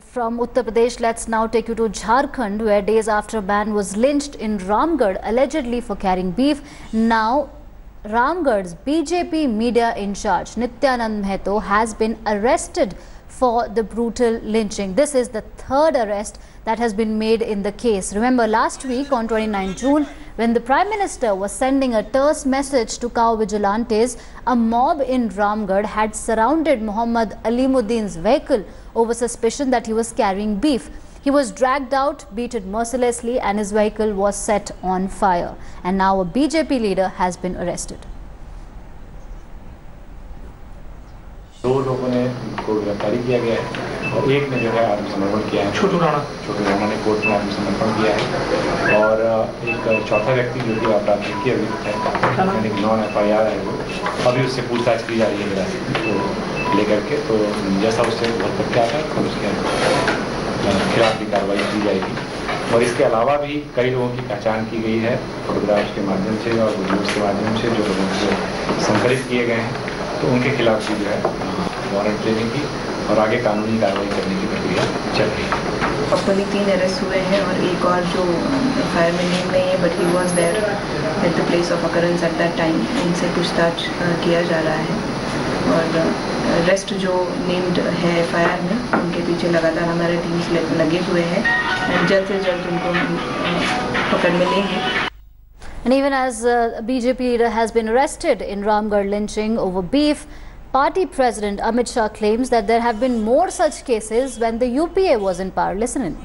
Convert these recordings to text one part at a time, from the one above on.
From Uttar Pradesh, let's now take you to Jharkhand, where days after a man was lynched in Ramgarh allegedly for carrying beef. Now, Ramgarh's BJP media in charge, Nityanand Mahto, has been arrested for the brutal lynching. This is the third arrest that has been made in the case. Remember, last week on 29 June, when the Prime Minister was sending a terse message to cow vigilantes, a mob in Ramgarh had surrounded Muhammad Alimuddin's vehicle over suspicion that he was carrying beef. He was dragged out, beaten mercilessly, and his vehicle was set on fire. And now a BJP leader has been arrested. दो लोगों ने को गिरफ्तारी किया गया है और एक ने जो है आत्मसमर्पण किया है। छोटू राणा ने कोर्ट में आत्मसमर्पण किया है और एक चौथा व्यक्ति जो कि आपराधिक अभी है नॉन FIR है वो अभी उससे पूछताछ की जा रही है हिरासत को लेकर के। तो जैसा उससे भरतक आता है तो उसके खिलाफ भी कार्रवाई की जाएगी। और इसके अलावा भी कई लोगों की पहचान की गई है फोटोग्राफ्स के माध्यम से और वीडियोज़ के माध्यम से जो लोगों से संकलित किए गए हैं, तो उनके खिलाफ भी जो है वारंट लेने की और आगे कानूनी कार्रवाई करने की प्रक्रिया चल रही है। प्रॉपर्ली 3 अरेस्ट हुए हैं और एक और जो FIR में नेम नहीं है but he was there at the place of occurrence at that time. इनसे पूछताछ किया जा रहा है और रेस्ट जो नेम्ड है FIR में उनके पीछे लगातार हमारे टीम्स लगे हुए हैं और जल्द से जल्द उनको पकड़ में लेंगे। And even as a BJP leader has been arrested in Ramgarh lynching over beef, party president Amit Shah claims that there have been more such cases when the UPA was in power. Listen in.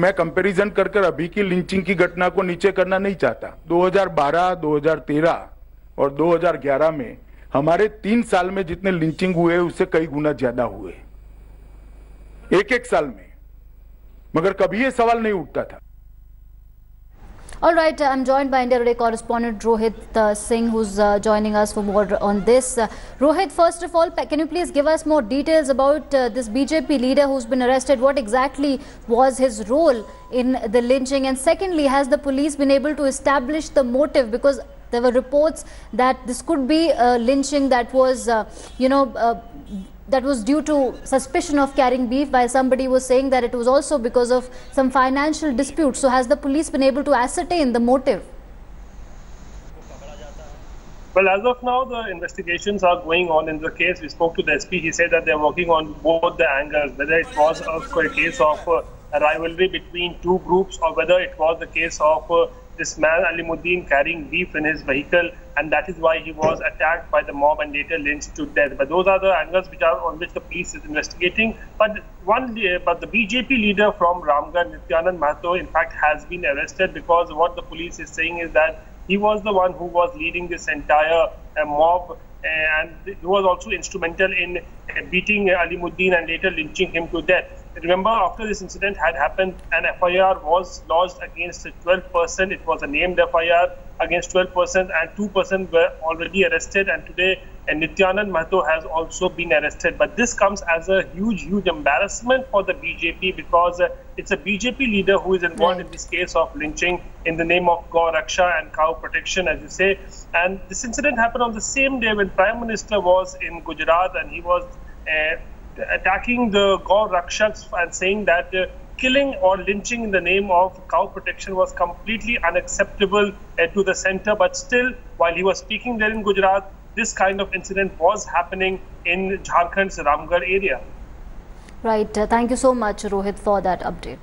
मैं comparison कर अभी की lynching की घटना को नीचे करना नहीं चाहता। 2012, 2013 और 2011 में हमारे 3 साल में जितने लिंचिंग हुए उससे कई गुना ज्यादा हुए, एक साल में, मगर कभी ये सवाल नहीं उठता था। All right, I'm joined by India Today correspondent Rohit Singh, who's joining us for more on this. Rohit, first of all, can you please give us more details about this BJP leader who's been arrested? What exactly was his role in the lynching? And secondly, has the police been able to establish the motive? Because there were reports that this could be a lynching that was, that was due to suspicion of carrying beef, while somebody was saying that it was also because of some financial dispute. So has the police been able to ascertain the motive? Well, as of now, the investigations are going on in the case. We spoke to the SP. He said that they are working on both the angles, whether it was a case of a rivalry between two groups or whether it was the case of this man Alimuddin carrying beef in his vehicle, and that is why he was attacked by the mob and later lynched to death. But those are the angles which are on which the police is investigating. But the BJP leader from Ramgarh, Nityanand Mahto, in fact has been arrested because what the police is saying is that he was the one who was leading this entire mob, and he was also instrumental in beating Alimuddin and later lynching him to death. Remember, after this incident had happened, an FIR was lodged against 12 persons. It was a named FIR against 12 persons, and 2 persons were already arrested. And today, Nityanand Mahto has also been arrested. But this comes as a huge embarrassment for the BJP because it's a BJP leader who is involved in this case of lynching in the name of Gau Raksha and cow protection, as you say. And this incident happened on the same day when Prime Minister was in Gujarat, and he was attacking the Gau Rakshaks and saying that killing or lynching in the name of cow protection was completely unacceptable to the center. But still, while he was speaking there in Gujarat, this kind of incident was happening in Jharkhand's Ramgarh area. Right. Thank you so much, Rohit, for that update.